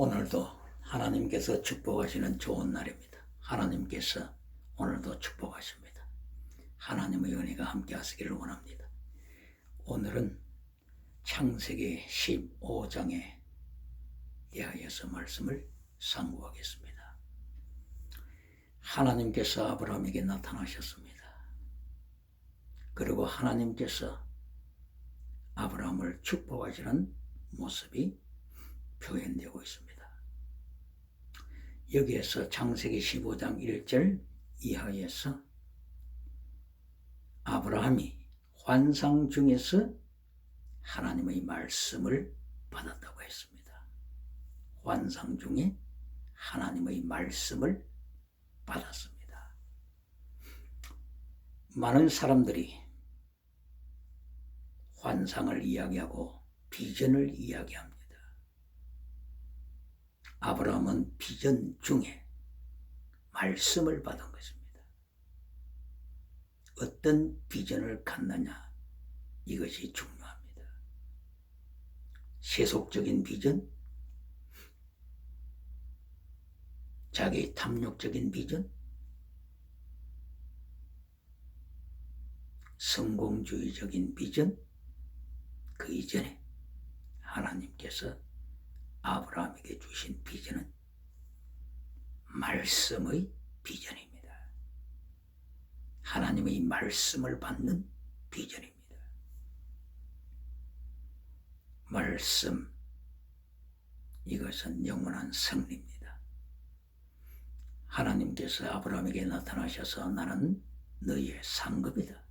오늘도 하나님께서 축복하시는 좋은 날입니다. 하나님께서 오늘도 축복하십니다. 하나님의 은혜가 함께 하시기를 원합니다. 오늘은 창세기 15장에 대하여서 말씀을 상고하겠습니다. 하나님께서 아브라함에게 나타나셨습니다. 그리고 하나님께서 아브라함을 축복하시는 모습이 표현되고 있습니다. 여기에서 창세기 15장 1절 이하에서 아브라함이 환상 중에서 하나님의 말씀을 받았다고 했습니다. 환상 중에 하나님의 말씀을 받았습니다. 많은 사람들이 환상을 이야기하고 비전을 이야기합니다. 아브라함은 비전 중에 말씀을 받은 것입니다. 어떤 비전을 갖느냐, 이것이 중요합니다. 세속적인 비전, 자기 탐욕적인 비전, 성공주의적인 비전, 그 이전에 하나님께서 아브라함에게 주신 비전은 말씀의 비전입니다. 하나님의 말씀을 받는 비전입니다. 말씀, 이것은 영원한 승리입니다. 하나님께서 아브라함에게 나타나셔서 나는 너희의 상급이다.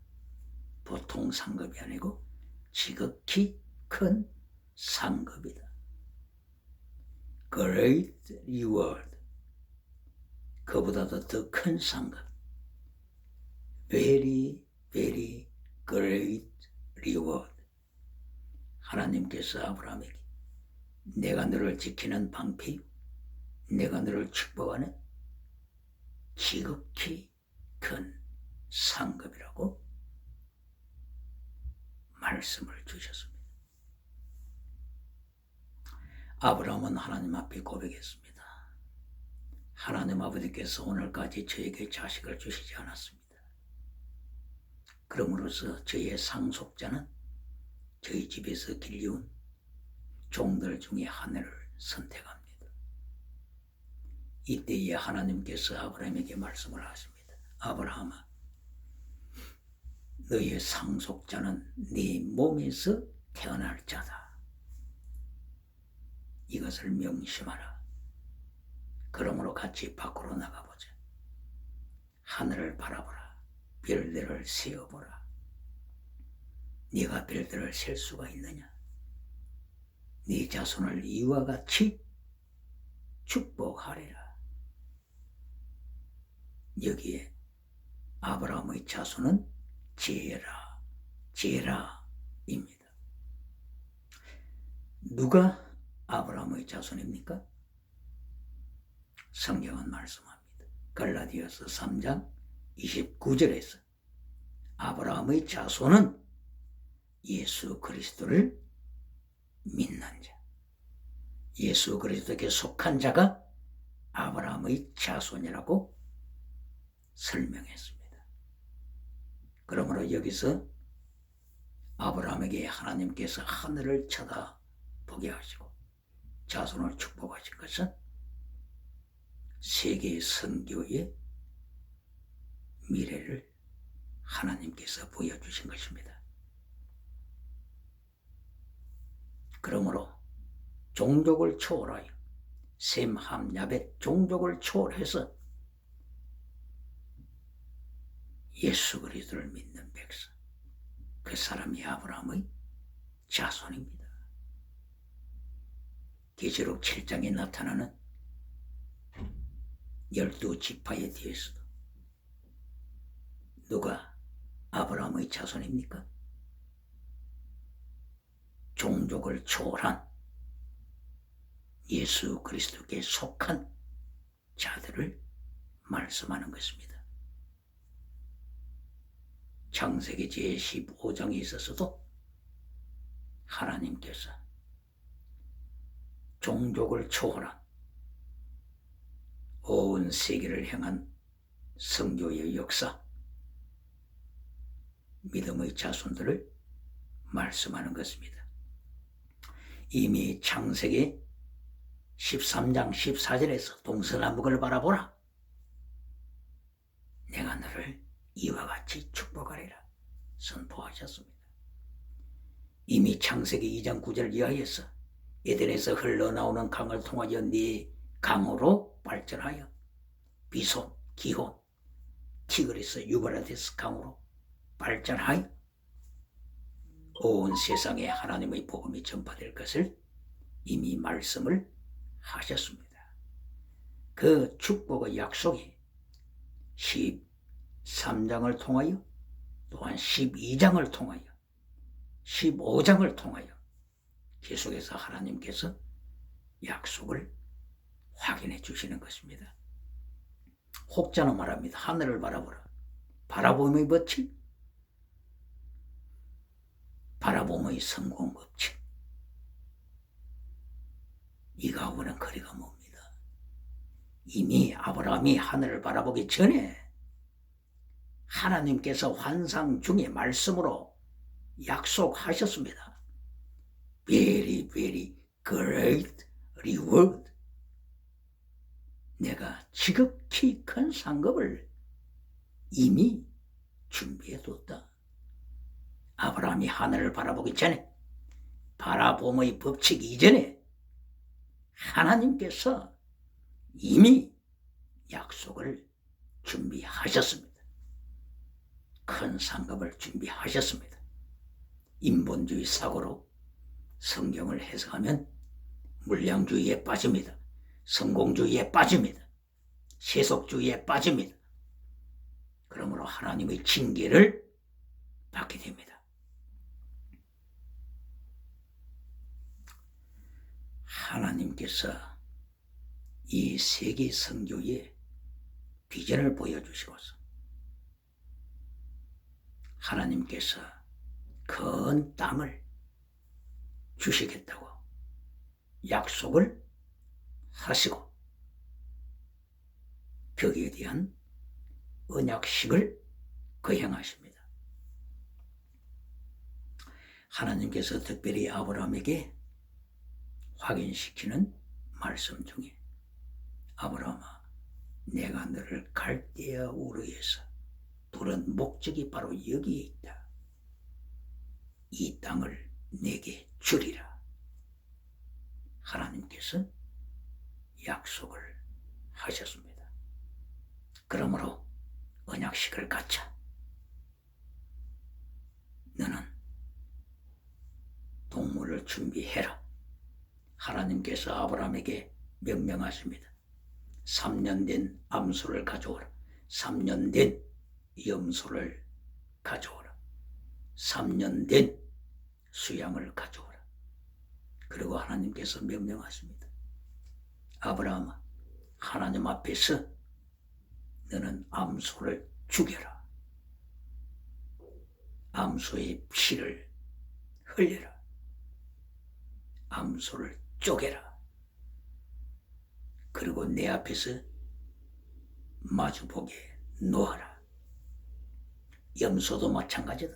보통 상급이 아니고 지극히 큰 상급이다. Great reward, 그보다도 더 큰 상급. Very, very great reward. 하나님께서 아브라함에게 내가 너를 지키는 방패요, 내가 너를 축복하는 지극히 큰 상급이라고 말씀을 주셨습니다. 아브라함은 하나님 앞에 고백했습니다. 하나님 아버지께서 오늘까지 저에게 자식을 주시지 않았습니다. 그러므로서 저의 상속자는 저희 집에서 길리운 종들 중에 하나를 선택합니다. 이때에 하나님께서 아브라함에게 말씀을 하십니다. 아브라함아, 너의 상속자는 네 몸에서 태어날 자다. 이것을 명심하라. 그러므로 같이 밖으로 나가보자. 하늘을 바라보라. 별들을 세어보라. 네가 별들을 셀 수가 있느냐? 네 자손을 이와 같이 축복하리라. 여기에 아브라함의 자손은 제라입니다. 누가 아브라함의 자손입니까? 성경은 말씀합니다. 갈라디아서 3장 29절에서 아브라함의 자손은 예수 그리스도를 믿는 자, 예수 그리스도에게 속한 자가 아브라함의 자손이라고 설명했습니다. 그러므로 여기서 아브라함에게 하나님께서 하늘을 쳐다보게 하시고 자손을 축복하신 것은 세계 선교의 미래를 하나님께서 보여주신 것입니다. 그러므로 종족을 초월하여 셈, 함, 야벳 종족을 초월해서 예수 그리스도를 믿는 백성, 그 사람이 아브라함의 자손입니다. 계시록 7장에 나타나는 12지파에 대해서도 누가 아브라함의 자손입니까? 종족을 초월한 예수 그리스도께 속한 자들을 말씀하는 것입니다. 창세기 제15장에 있어서도 하나님께서 종족을 초월한 온 세계를 향한 성교의 역사, 믿음의 자손들을 말씀하는 것입니다. 이미 창세기 13장 14절에서 동서남북을 바라보라. 내가 너를 이와 같이 축복하리라 선포하셨습니다. 이미 창세기 2장 9절 이하에서 에덴에서 흘러나오는 강을 통하여 네 강으로 발전하여 비손, 기혼, 티그리스, 유브라데스 강으로 발전하여 온 세상에 하나님의 복음이 전파될 것을 이미 말씀을 하셨습니다. 그 축복의 약속이 13장을 통하여 또한 12장을 통하여 15장을 통하여 계속해서 하나님께서 약속을 확인해 주시는 것입니다. 혹자는 말합니다. 하늘을 바라보라. 바라봄의 법칙, 바라봄의 성공 법칙. 이거하고는 거리가 멉니다. 이미 아브라함이 하늘을 바라보기 전에 하나님께서 환상 중에 말씀으로 약속하셨습니다. Very, very great reward. 내가 지극히 큰 상급을 이미 준비해뒀다. 아브라함이 하늘을 바라보기 전에, 바라봄의 법칙 이전에 하나님께서 이미 약속을 준비하셨습니다. 큰 상급을 준비하셨습니다. 인본주의 사고로 성경을 해석하면 물량주의에 빠집니다. 성공주의에 빠집니다. 세속주의에 빠집니다. 그러므로 하나님의 징계를 받게 됩니다. 하나님께서 이 세계 선교의 비전을 보여주시고서 하나님께서 큰 땅을 주시겠다고 약속을 하시고 거기에 대한 언약식을 거행하십니다. 하나님께서 특별히 아브라함에게 확인시키는 말씀 중에 아브라함아, 내가 너를 갈대아 우르에서 부른 목적이 바로 여기에 있다. 이 땅을 내게 주리라. 하나님께서 약속을 하셨습니다. 그러므로 언약식을 갖자. 너는 동물을 준비해라. 하나님께서 아브라함에게 명령하십니다. 3년 된 암소를 가져오라. 3년 된 염소를 가져오라. 3년 된 수양을 가져오라. 그리고 하나님께서 명령하십니다. 아브라함아, 하나님 앞에서 너는 암소를 죽여라. 암소의 피를 흘려라. 암소를 쪼개라. 그리고 내 앞에서 마주보게 놓아라. 염소도 마찬가지다.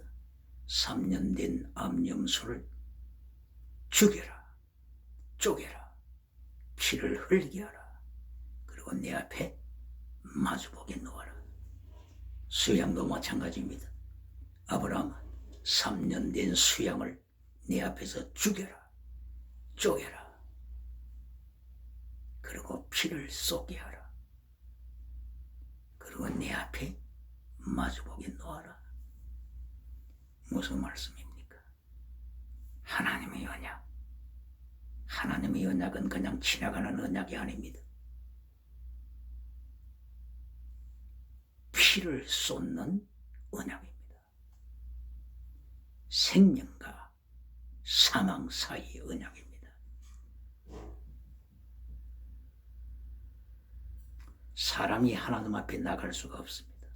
3년 된 암염소를 죽여라. 쪼개라. 피를 흘리게 하라. 그리고 내 앞에 마주보게 놓아라. 수양도 마찬가지입니다. 아브라함, 3년 된 수양을 내 앞에서 죽여라. 쪼개라. 그리고 피를 쏟게 하라. 그리고 내 앞에 마주보게 놓아라. 무슨 말씀입니까? 하나님의 언약. 하나님의 언약은 그냥 지나가는 언약이 아닙니다. 피를 쏟는 언약입니다. 생명과 사망 사이의 언약입니다. 사람이 하나님 앞에 나갈 수가 없습니다.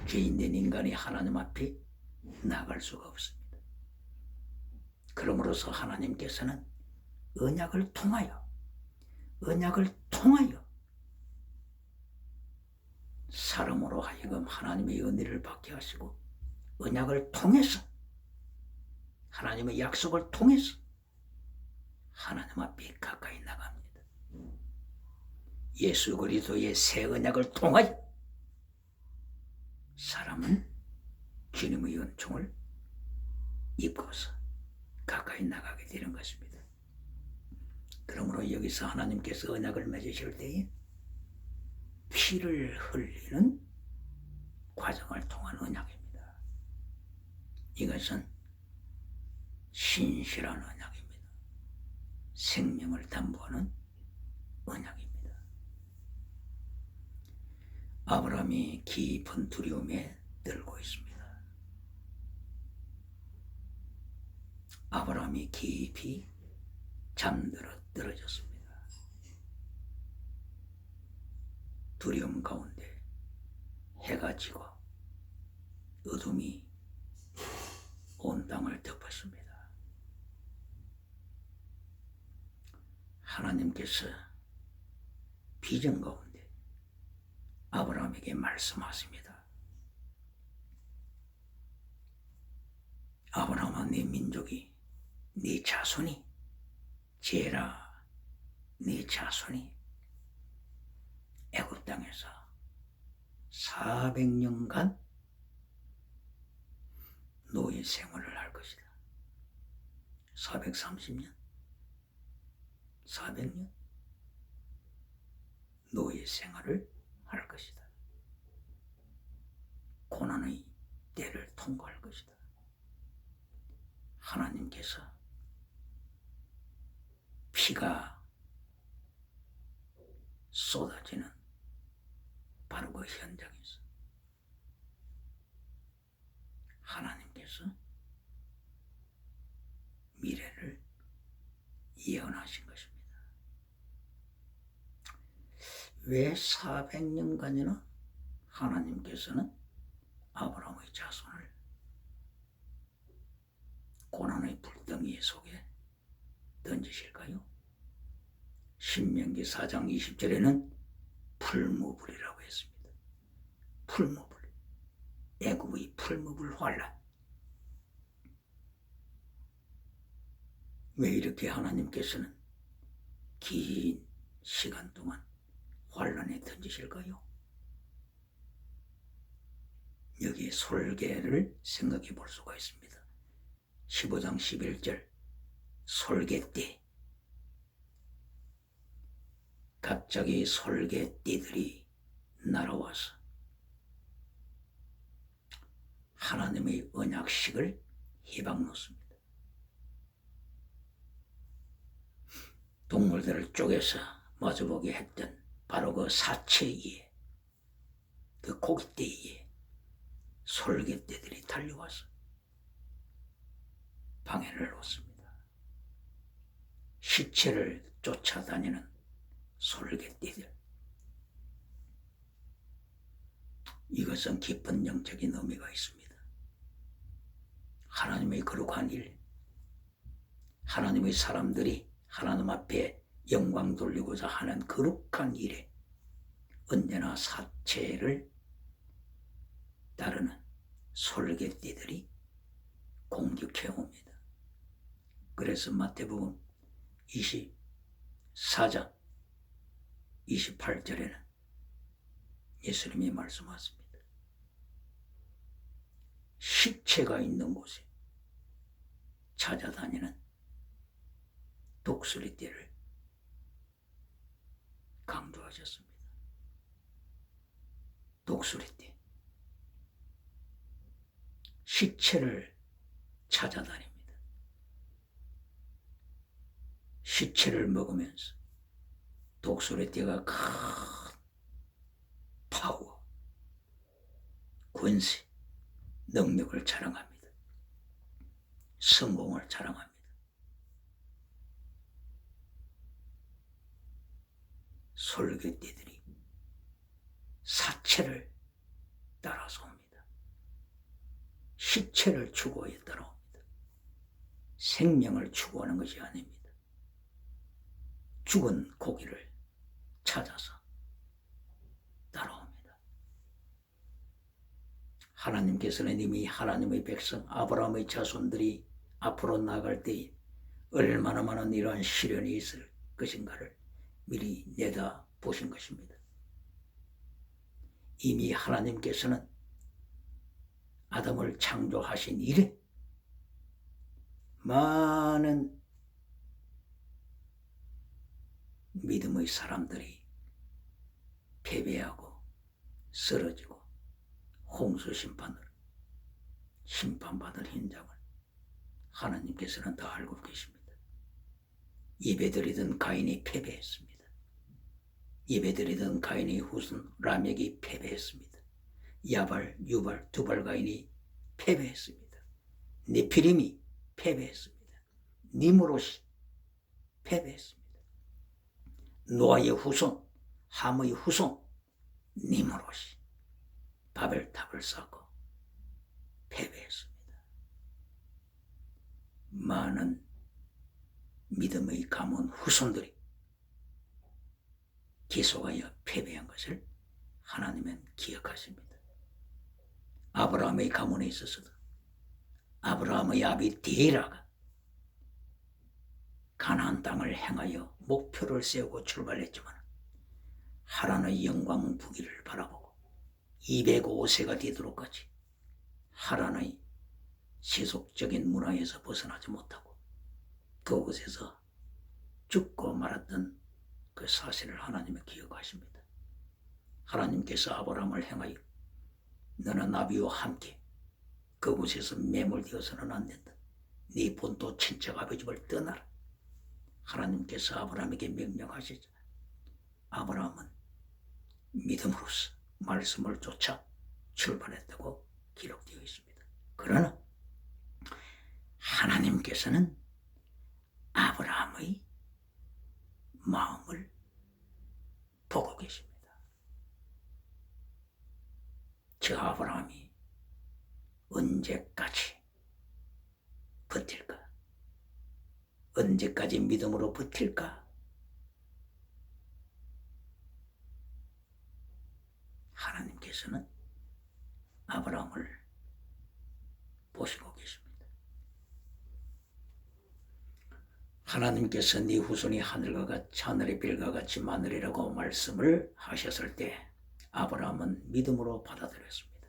죄인된 인간이 하나님 앞에 나갈 수가 없습니다. 그러므로서 하나님께서는 언약을 통하여 사람으로 하여금 하나님의 은혜를 받게 하시고 언약을 통해서 하나님의 약속을 통해서 하나님 앞에 가까이 나갑니다. 예수 그리스도의 새 언약을 통하여 사람은 주님의 은총을 입고서 가까이 나가게 되는 것입니다. 그러므로 여기서 하나님께서 언약을 맺으실 때에 피를 흘리는 과정을 통한 언약입니다. 이것은 신실한 언약입니다. 생명을 담보하는 언약입니다. 아브라함이 깊은 두려움에 떨고 있습니다. 아브라함이 깊이 잠들어 떨어졌습니다. 두려움 가운데 해가 지고 어둠이 온 땅을 덮었습니다. 하나님께서 비전 가운데 아브라함에게 말씀하십니다. 아브라함아, 네 민족이, 네 자손이, 제라, 네 자손이 애굽 땅에서 400년간 노예 생활을 할 것이다. 430년? 400년? 노예 생활을 할 것이다. 고난의 때를 통과할 것이다. 하나님께서 피가 쏟아지는 바로 그 현장에서 하나님께서 미래를 예언하신 것입니다. 왜 400년간이나 하나님께서는 아브라함의 자손을 고난의 불덩이 속에 던지실까요? 신명기 4장 20절에는 풀무불이라고 했습니다. 풀무불, 애굽의 풀무불 환란. 왜 이렇게 하나님께서는 긴 시간 동안 환란에 던지실까요? 여기에 솔개를 생각해 볼 수가 있습니다. 15장 11절 솔개 때, 갑자기 솔개띠들이 날아와서 하나님의 언약식을 해방 놓습니다. 동물들을 쪼개서 마주보게 했던 바로 그 사체에, 그 고깃대에 솔개떼들이 달려와서 방해를 놓습니다. 시체를 쫓아다니는 솔개떼들. 이것은 깊은 영적인 의미가 있습니다. 하나님의 거룩한 일, 하나님의 사람들이 하나님 앞에 영광 돌리고자 하는 거룩한 일에 언제나 사체를 따르는 솔개떼들이 공격해 옵니다. 그래서 마태복음 24장 28절에는 예수님이 말씀하십니다. 시체가 있는 곳에 찾아다니는 독수리떼를 강조하셨습니다. 독수리떼, 시체를 찾아다닙니다. 시체를 먹으면서 독수리떼가 큰 파워, 권세, 능력을 자랑합니다. 성공을 자랑합니다. 솔개떼들이 사체를 따라서 옵니다. 시체를 추구해 따라옵니다. 생명을 추구하는 것이 아닙니다. 죽은 고기를 찾아서 따라옵니다. 하나님께서는 이미 하나님의 백성 아브라함의 자손들이 앞으로 나아갈 때에 얼마나 많은 이러한 시련이 있을 것인가를 미리 내다 보신 것입니다. 이미 하나님께서는 아담을 창조하신 이래 많은 믿음의 사람들이 패배하고 쓰러지고 홍수 심판으로 심판받을 현장을 하나님께서는 다 알고 계십니다. 예배드리던 가인이 패배했습니다. 예배드리던 가인의 후손 라멕이 패배했습니다. 야발, 유발, 두발 가인이 패배했습니다. 네피림이 패배했습니다. 니므롯이 패배했습니다. 노아의 후손, 함의 후손 니므롯이 바벨탑을 쌓고 패배했습니다. 많은 믿음의 가문 후손들이 계속하여 패배한 것을 하나님은 기억하십니다. 아브라함의 가문에 있어서도 아브라함의 아비 데라가 가나안 땅을 향하여 목표를 세우고 출발했지만 하란의 영광 부기를 바라보고 205세가 되도록까지 하란의 세속적인 문화에서 벗어나지 못하고 그곳에서 죽고 말았던 그 사실을 하나님은 기억하십니다. 하나님께서 아브라함을 향하여 너는 나비와 함께 그곳에서 매몰되어서는 안 된다. 네 본토 친척 아버지 집을 떠나라. 하나님께서 아브라함에게 명령하시자 아브라함은 믿음으로써 말씀을 쫓아 출발했다고 기록되어 있습니다. 그러나 하나님께서는 아브라함의 마음을 보고 계십니다. 저 아브라함이 언제까지 버틸까? 언제까지 믿음으로 버틸까? 하나님께서는 아브라함을 보시고 계십니다. 하나님께서 네 후손이 하늘과 같이 하늘의 별과 같이 많으리라고 말씀을 하셨을 때 아브라함은 믿음으로 받아들였습니다.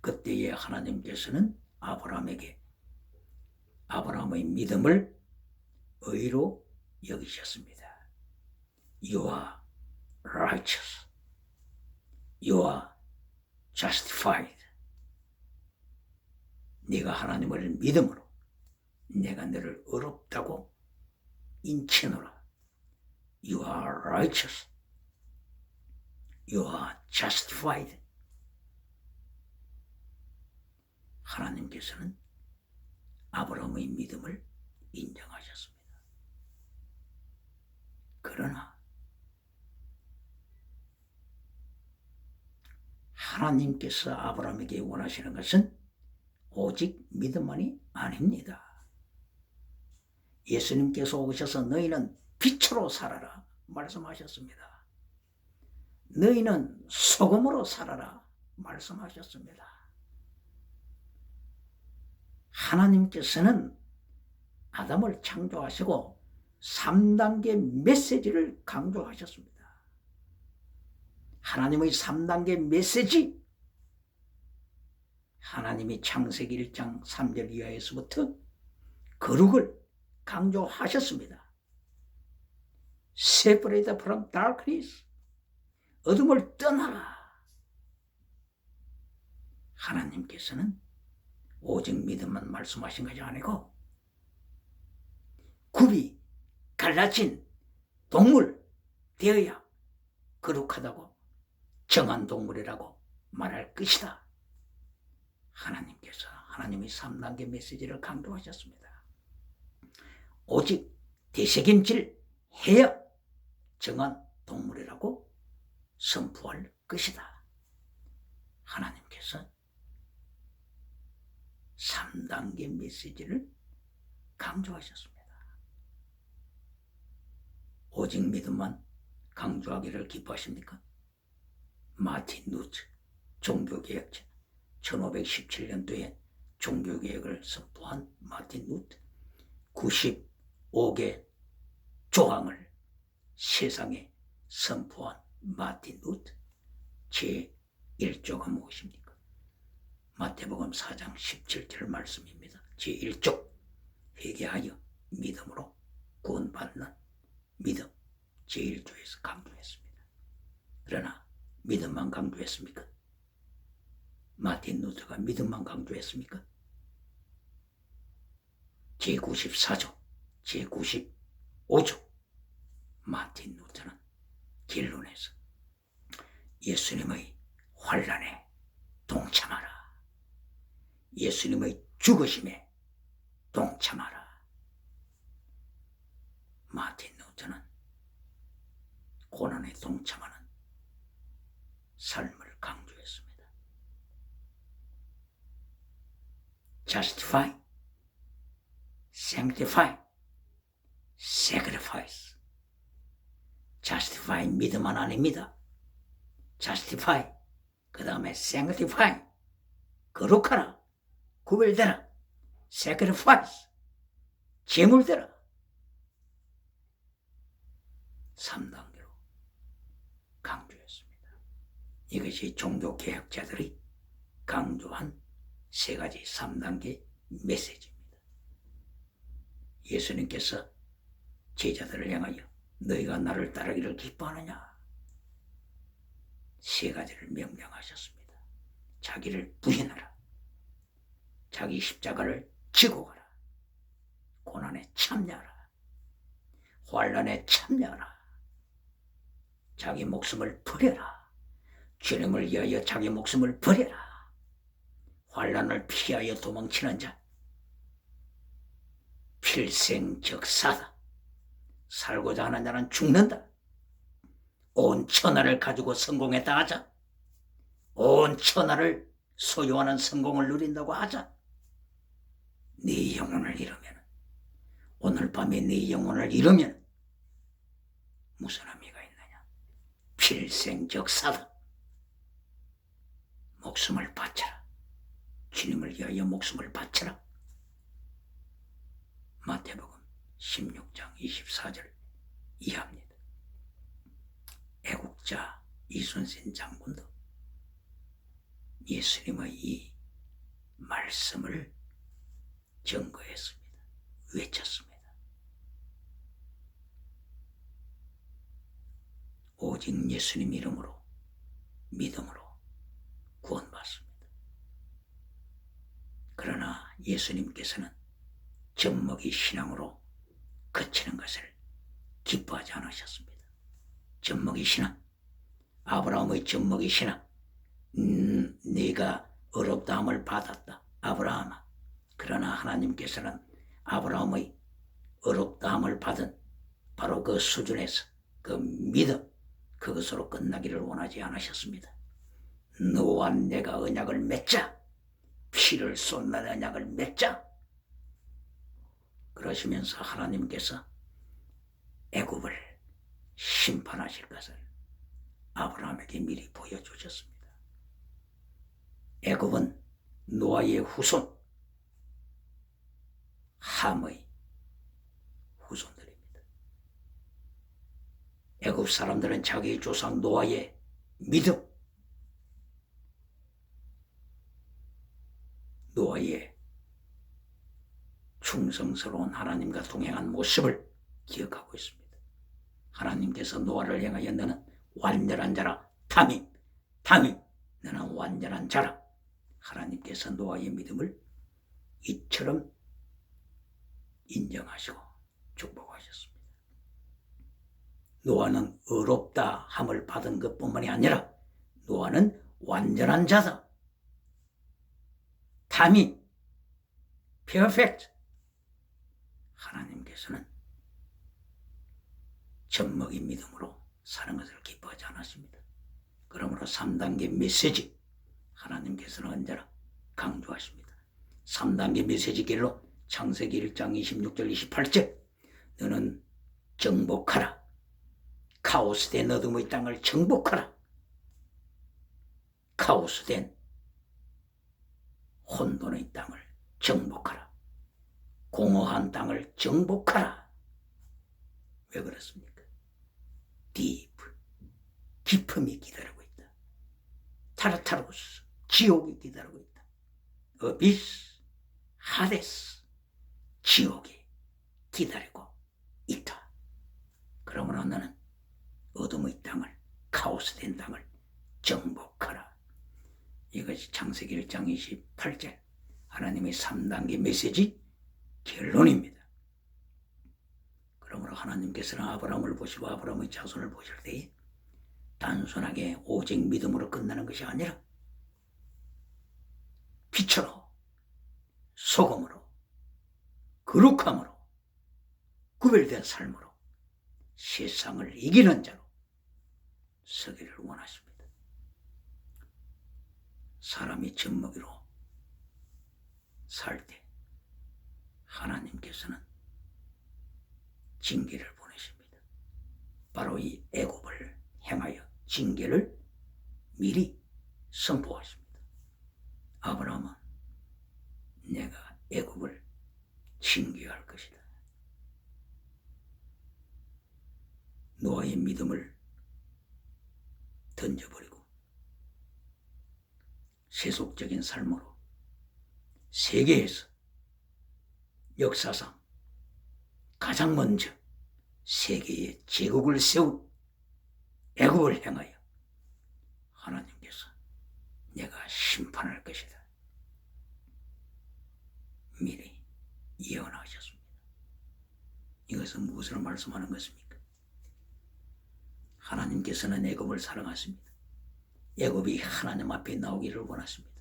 그때에 하나님께서는 아브라함에게 아브라함의 믿음을 의로 여기셨습니다. You are righteous. You are justified. 네가 하나님을 믿음으로 내가 너를 의롭다고 인치노라. You are righteous. You are justified. 하나님께서는 아브라함의 믿음을 인정하셨습니다. 그러나 하나님께서 아브라함에게 원하시는 것은 오직 믿음만이 아닙니다. 예수님께서 오셔서 너희는 빛으로 살아라 말씀하셨습니다. 너희는 소금으로 살아라 말씀하셨습니다. 하나님께서는 아담을 창조하시고 3단계 메시지를 강조하셨습니다. 하나님의 3단계 메시지, 하나님이 창세기 1장 3절 이하에서부터 거룩을 강조하셨습니다. Separate from darkness, 어둠을 떠나라. 하나님께서는 오직 믿음만 말씀하신 것이 아니고 굽이 갈라진 동물 되어야 거룩하다고 정한 동물이라고 말할 것이다. 하나님께서 하나님의 3단계 메시지를 강조하셨습니다. 오직 되새김질 해야 정한 동물이라고 선포할 것이다. 하나님께서 3단계 메시지를 강조하셨습니다. 오직 믿음만 강조하기를 기뻐하십니까? 마틴 루트 종교개혁자 1517년도에 종교개혁을 선포한 마틴 루터, 95개 조항을 세상에 선포한 마틴 루터. 제1조가 무엇입니까? 마태복음 4장 17절 말씀입니다. 제1조, 회개하여 믿음으로 구원받는 믿음. 제1조에서 강조했습니다. 그러나 믿음만 강조했습니까? 마틴 루터가 믿음만 강조했습니까? 제94조, 제95조 마틴 루터는 결론에서 예수님의 환난에 동참하라, 예수님의 죽으심에 동참하라. 마틴 루터는 고난에 동참하는 삶을 강조했습니다. Justify, Sanctify, Sacrifice. Justify 믿음은 아닙니다. Justify, 그 다음에 Sanctify, 거룩하라, 구별되라. Sacrifice, 제물되라. 3단계로 강조했습니다. 이것이 종교개혁자들이 강조한 세 가지 3단계 메시지입니다. 예수님께서 제자들을 향하여 너희가 나를 따르기를 기뻐하느냐? 세 가지를 명령하셨습니다. 자기를 부인하라, 자기 십자가를 지고 가라, 고난에 참여하라, 환난에 참여하라, 자기 목숨을 버려라, 주님을 위하여 자기 목숨을 버려라. 환난을 피하여 도망치는 자 필생적사다. 살고자 하는 자는 죽는다. 온 천하를 가지고 성공했다 하자. 온 천하를 소유하는 성공을 누린다고 하자. 네 영혼을 잃으면, 오늘 밤에 네 영혼을 잃으면 무슨 의미가 있느냐? 필생적사다. 목숨을 바쳐라. 주님을 위하여 목숨을 바쳐라. 마태복음 16장 24절 이하입니다. 애국자 이순신 장군도 예수님의 이 말씀을 증거했습니다. 외쳤습니다. 오직 예수님 이름으로 믿음으로 구원받습니다. 그러나 예수님께서는 젖먹이 신앙으로 그치는 것을 기뻐하지 않으셨습니다. 젖먹이 신앙, 아브라함의 젖먹이 신앙, 네가 어렵다함을 받았다, 아브라함아. 그러나 하나님께서는 아브라함의 어렵다함을 받은 바로 그 수준에서 그 믿음, 그것으로 끝나기를 원하지 않으셨습니다. 너와 내가 언약을 맺자, 피를 쏟는 언약을 맺자. 그러시면서 하나님께서 애굽을 심판하실 것을 아브라함에게 미리 보여주셨습니다. 애굽은 노아의 후손, 함의 후손들입니다. 애굽 사람들은 자기의 조상 노아의 믿음, 노아의 충성스러운 하나님과 동행한 모습을 기억하고 있습니다. 하나님께서 노아를 향하여 너는 완전한 자라, 담임, 너는 완전한 자라. 하나님께서 노아의 믿음을 이처럼 인정하시고 축복하셨습니다. 노아는 의롭다 함을 받은 것뿐만이 아니라 노아는 완전한 자다. 담임, perfect. 하나님께서는 젖먹이 믿음으로 사는 것을 기뻐하지 않았습니다. 그러므로 3단계 메시지 하나님께서는 언제나 강조하십니다. 3단계 메시지 길로 창세기 1장 26절 28절 너는 정복하라. 카오스된 어둠의 땅을 정복하라. 카오스된 혼돈의 땅을 정복하라. 공허한 땅을 정복하라. 왜 그렇습니까? 디프, 깊음이 기다리고 있다. 타르타로스, 지옥이 기다리고 있다. 어비스, 하데스, 지옥이 기다리고 있다. 그러므로 너는 어둠의 땅을, 카오스된 땅을 정복하라. 이것이 창세기 1장 28절 하나님의 3단계 메시지 결론입니다. 그러므로 하나님께서는 아브라함을 보시고 아브라함의 자손을 보실 때에 단순하게 오직 믿음으로 끝나는 것이 아니라 빛으로, 소금으로, 거룩함으로, 구별된 삶으로 세상을 이기는 자로 서기를 원하십니다. 사람이 젖먹이로 살 때 하나님께서는 징계를 보내십니다. 바로 이 애굽을 행하여 징계를 미리 선포하십니다. 아브라함은 내가 애굽을 징계할 것이다. 노아의 믿음을 던져버리고 세속적인 삶으로 세계에서 역사상 가장 먼저 세계에 제국을 세운 애굽을 향하여 하나님께서 내가 심판할 것이다. 미리 예언하셨습니다. 이것은 무엇을 말씀하는 것입니까? 하나님께서는 애굽을 사랑하십니다. 애굽이 하나님 앞에 나오기를 원하십니다.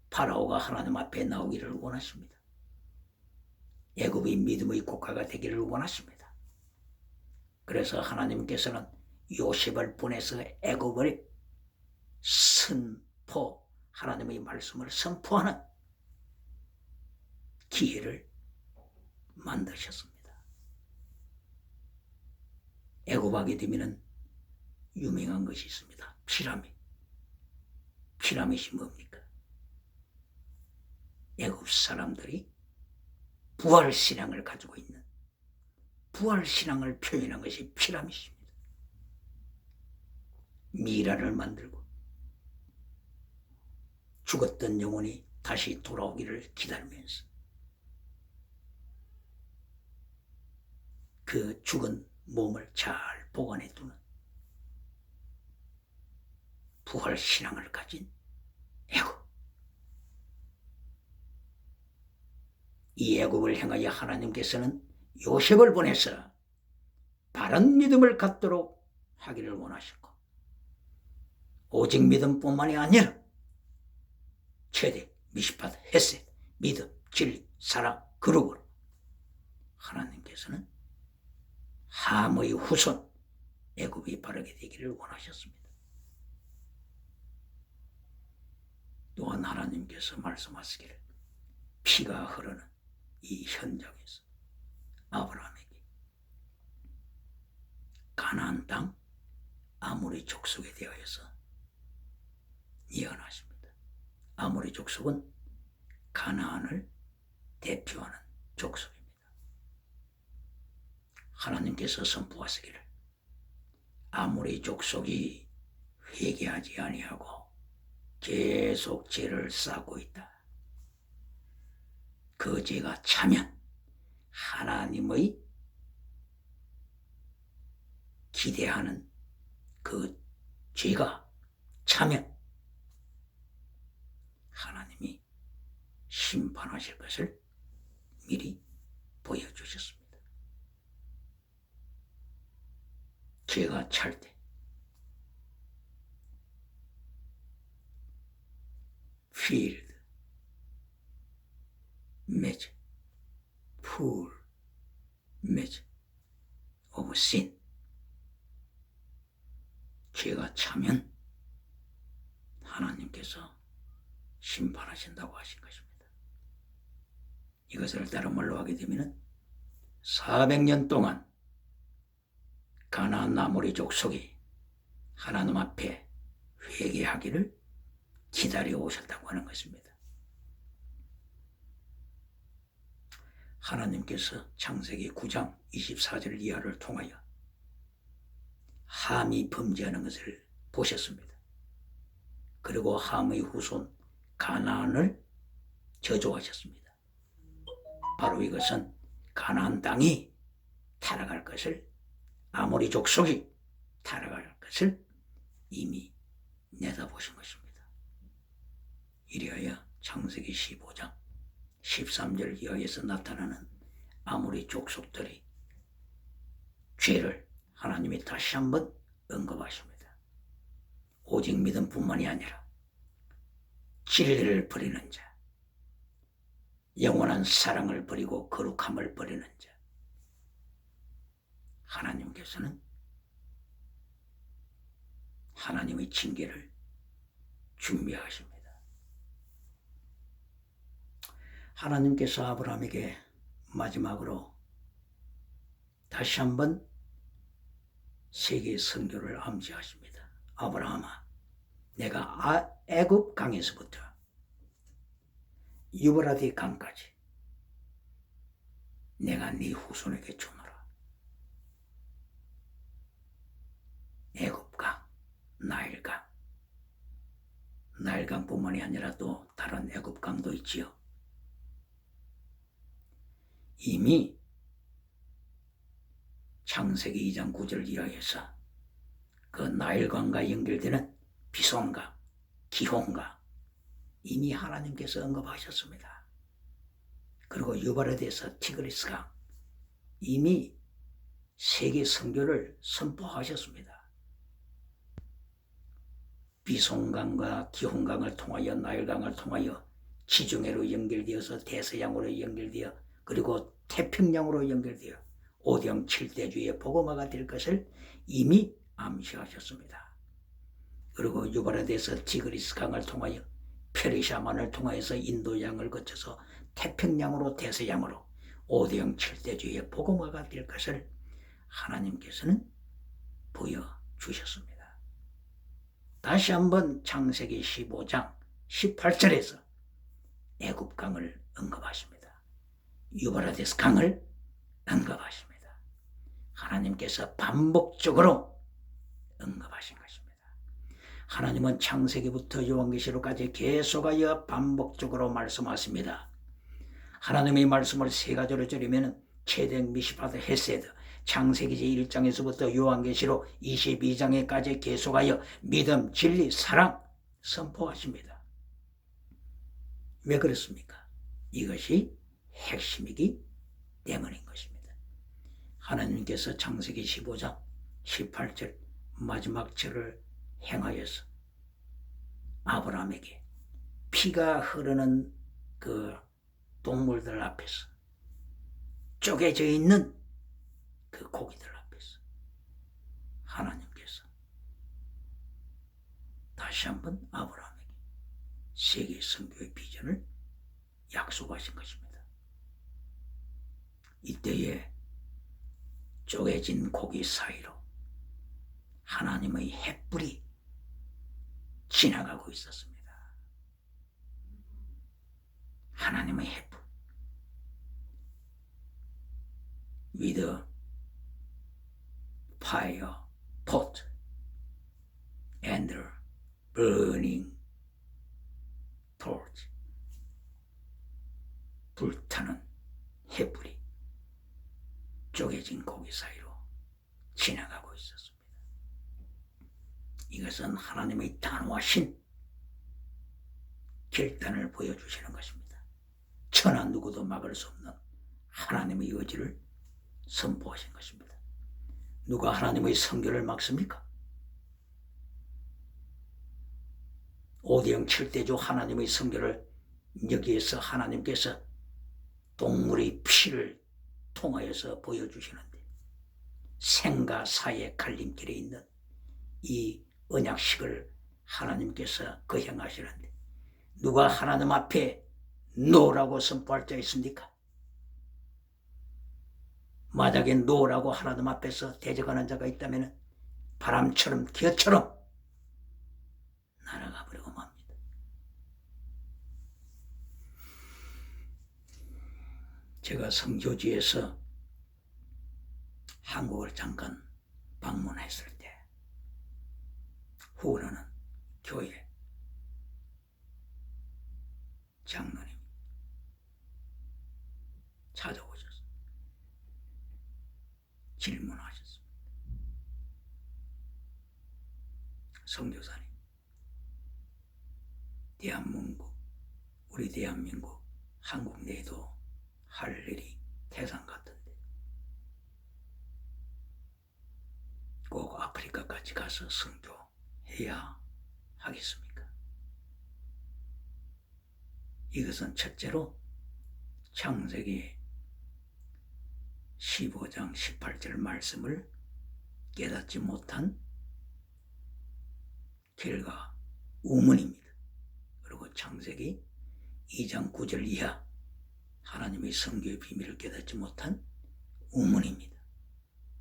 파라오가 하나님 앞에 나오기를 원하십니다. 애굽이 믿음의 국가가 되기를 원하십니다. 그래서 하나님께서는 요셉을 보내서 애굽을 하나님의 말씀을 선포하는 기회를 만드셨습니다. 애굽하게 되면 유명한 것이 있습니다. 피라밋이 뭡니까? 애굽 사람들이 부활신앙을 가지고 있는 부활신앙을 표현한 것이 피라밋입니다. 미라를 만들고 죽었던 영혼이 다시 돌아오기를 기다리면서 그 죽은 몸을 잘 보관해 두는 부활신앙을 가진 애굽. 이 애굽을 향하여 하나님께서는 요셉을 보내서 바른 믿음을 갖도록 하기를 원하셨고, 오직 믿음뿐만이 아니라 최대, 미시팟, 헤셋, 믿음, 진리, 사랑, 거룩으로 하나님께서는 함의 후손 애굽이 바르게 되기를 원하셨습니다. 또한 하나님께서 말씀하시기를 피가 흐르는 이 현장에서 아브라함에게 가나안 땅 아모리 족속에 대하여서 예언하십니다. 아모리 족속은 가나안을 대표하는 족속입니다. 하나님께서 선포하시기를 아모리 족속이 회개하지 아니하고 계속 죄를 쌓고 있다. 그 죄가 차면 하나님의 기대하는 그 죄가 차면 하나님이 심판하실 것을 미리 보여주셨습니다. 죄가 찰 때 field, measure, pool, measure of sin. 죄가 차면 하나님께서 심판하신다고 하신 것입니다. 이것을 다른 말로 하게 되면 400년 동안 가나안 아모리 족속이 하나님 앞에 회개하기를 기다려 오셨다고 하는 것입니다. 하나님께서 창세기 9장 24절 이하를 통하여 함이 범죄하는 것을 보셨습니다. 그리고 함의 후손 가나안을 저주하셨습니다. 바로 이것은 가나안 땅이 타락할 것을, 아모리 족속이 타락할 것을 이미 내다보신 것입니다. 이리하여 창세기 15장 13절 이하에서 나타나는 아모리 족속들의 죄를 하나님이 다시 한번 언급하십니다. 오직 믿음뿐만이 아니라 진리를 버리는 자, 영원한 사랑을 버리고 거룩함을 버리는 자, 하나님께서는 하나님의 징계를 준비하십니다. 하나님께서 아브라함에게 마지막으로 다시 한번 세계 선교를 암시하십니다. 아브라함아, 내가 애굽 강에서부터 유브라데 강까지 내가 네 후손에게 주노라. 애굽강, 나일강, 나일강뿐만이 아니라 또 다른 애굽강도 있지요. 이미 창세기 2장 9절 이하에서 그 나일강과 연결되는 비손강, 기혼강 이미 하나님께서 언급하셨습니다. 그리고 유브라데에서 티그리스강 이미 세계 선교를 선포하셨습니다. 비손강과 기혼강을 통하여 나일강을 통하여 지중해로 연결되어서 대서양으로 연결되어 그리고 태평양으로 연결되어 오병 7대주의 복음화가 될 것을 이미 암시하셨습니다. 그리고 유브라데에서 티그리스강을 통하여 페르시아만을 통하여서 인도양을 거쳐서 태평양으로 대서양으로 오대영 7대주의 복음화가 될 것을 하나님께서는 보여주셨습니다. 다시 한번 창세기 15장 18절에서 애굽강을 언급하십니다. 유브라데스 강을 언급하십니다. 하나님께서 반복적으로 언급하신 것입니다. 하나님은 창세기부터 요한계시록까지 계속하여 반복적으로 말씀하십니다. 하나님의 말씀을 세 가지로 줄이면 체덱, 미시파드, 헤세드, 창세기지 1장에서부터 요한계시록 22장에까지 계속하여 믿음, 진리, 사랑 선포하십니다. 왜 그렇습니까? 이것이 핵심이기 때문인 것입니다. 하나님께서 창세기 15장 18절 마지막 절을 행하여서 아브라함에게 피가 흐르는 그 동물들 앞에서 쪼개져 있는 그 고기들 앞에서 하나님께서 다시 한번 아브라함에게 세계 선교의 비전을 약속하신 것입니다. 이때에 쪼개진 고기 사이로 하나님의 햇불이 지나가고 있었습니다. 하나님의 햇불. With a fire pot and a burning torch. 불타는 햇불이 쪼개진 고기 사이로 지나가고 있었습니다. 이것은 하나님의 단호하신 결단을 보여주시는 것입니다. 천하 누구도 막을 수 없는 하나님의 의지를 선포하신 것입니다. 누가 하나님의 선교를 막습니까? 오대영 7대주 하나님의 선교를 여기에서 하나님께서 동물의 피를 통하여서 보여주시는데 생과 사의 갈림길에 있는 이 언약식을 하나님께서 거행하시는데 누가 하나님 앞에 노라고 선포할 자 있습니까? 만약에 노라고 하나님 앞에서 대적하는 자가 있다면 바람처럼 기어처럼 날아가 버리고 맙니다. 제가 성교지에서 한국을 잠깐 방문했을 때 후원하는 교회 장로님 찾아오셨습니다. 질문하셨습니다. 선교사님, 우리 대한민국 한국 내에도 할 일이 태산 같은데 꼭 아프리카까지 가서 선교해야 하겠습니까? 이것은 첫째로 창세기 15장 18절 말씀을 깨닫지 못한 결과 우문입니다. 그리고 창세기 2장 9절 이하 하나님의 성교의 비밀을 깨닫지 못한 우문입니다.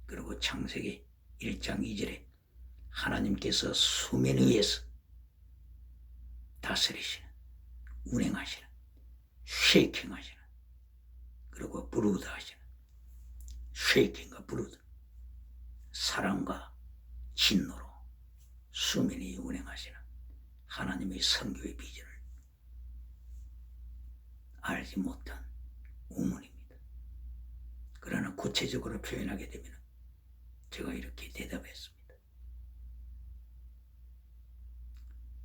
그리고 창세기 1장 2절에 하나님께서 수면 위에서 다스리시는, 운행하시는, 쉐이킹하시는, 그리고 브루드 하시는, 쉐이킹과 브루드, 사랑과 진노로 수면 위에 운행하시는 하나님의 성교의 비전을 알지 못한 우문입니다. 그러나 구체적으로 표현하게 되면 제가 이렇게 대답했습니다.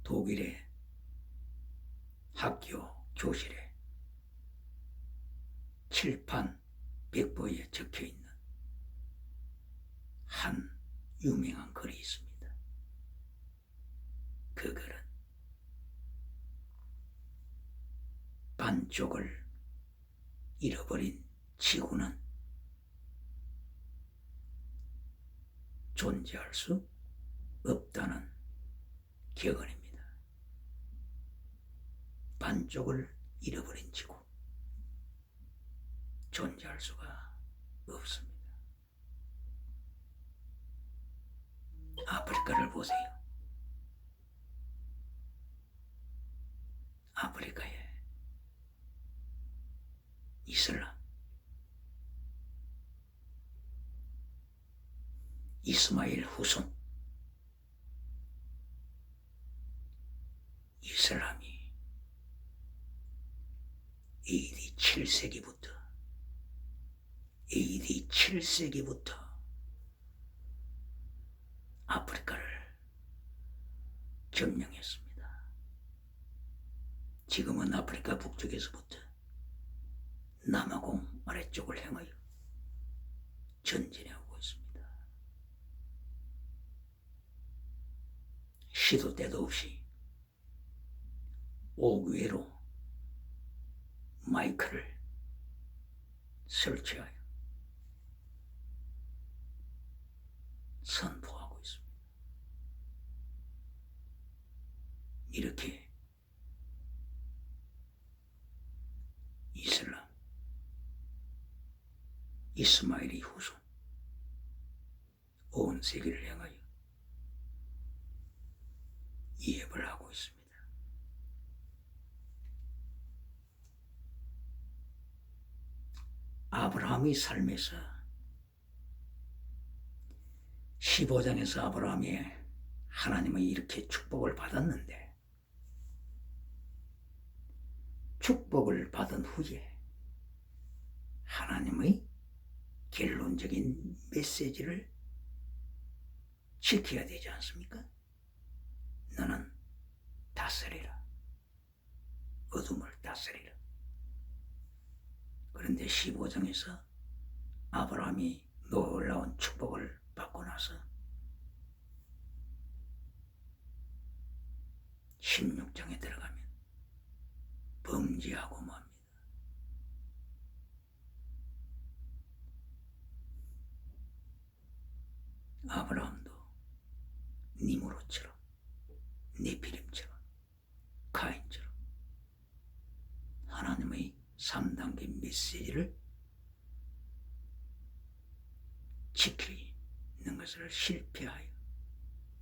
독일의 학교 교실에 칠판 백보에 적혀있는 한 유명한 글이 있습니다. 그 글은 반쪽을 잃어버린 지구는 존재할 수 없다는 격언입니다. 반쪽을 잃어버린 지구, 존재할 수가 없습니다. 아프리카를 보세요. 아프리카에 이슬람, 이스마일 후손, 이슬람이 AD 7세기부터 아프리카를 점령했습니다. 지금은 아프리카 북쪽에서부터 남아공 아래쪽을 향하여 전진해오고 있습니다. 시도 때도 없이 옥외로 마이크를 설치하여 선포하고 있습니다. 이렇게 이슬람, 이스마일의 후손, 온 세계를 향하여 예배를 하고 있습니다. 아브라함의 삶에서 15장에서 아브라함이 하나님의 이렇게 축복을 받았는데 축복을 받은 후에 하나님의 결론적인 메시지를 지켜야 되지 않습니까? 너는 다스리라. 어둠을 다스리라. 그런데 15장에서 아브라함이 놀라운 축복을 받고 나서 16장에 들어가면 범죄하고 맙니다. 아브라함도 니므롯처럼, 네피림처럼, 가인처럼 하나님의 3단계 메시지를 지키는 것을 실패하여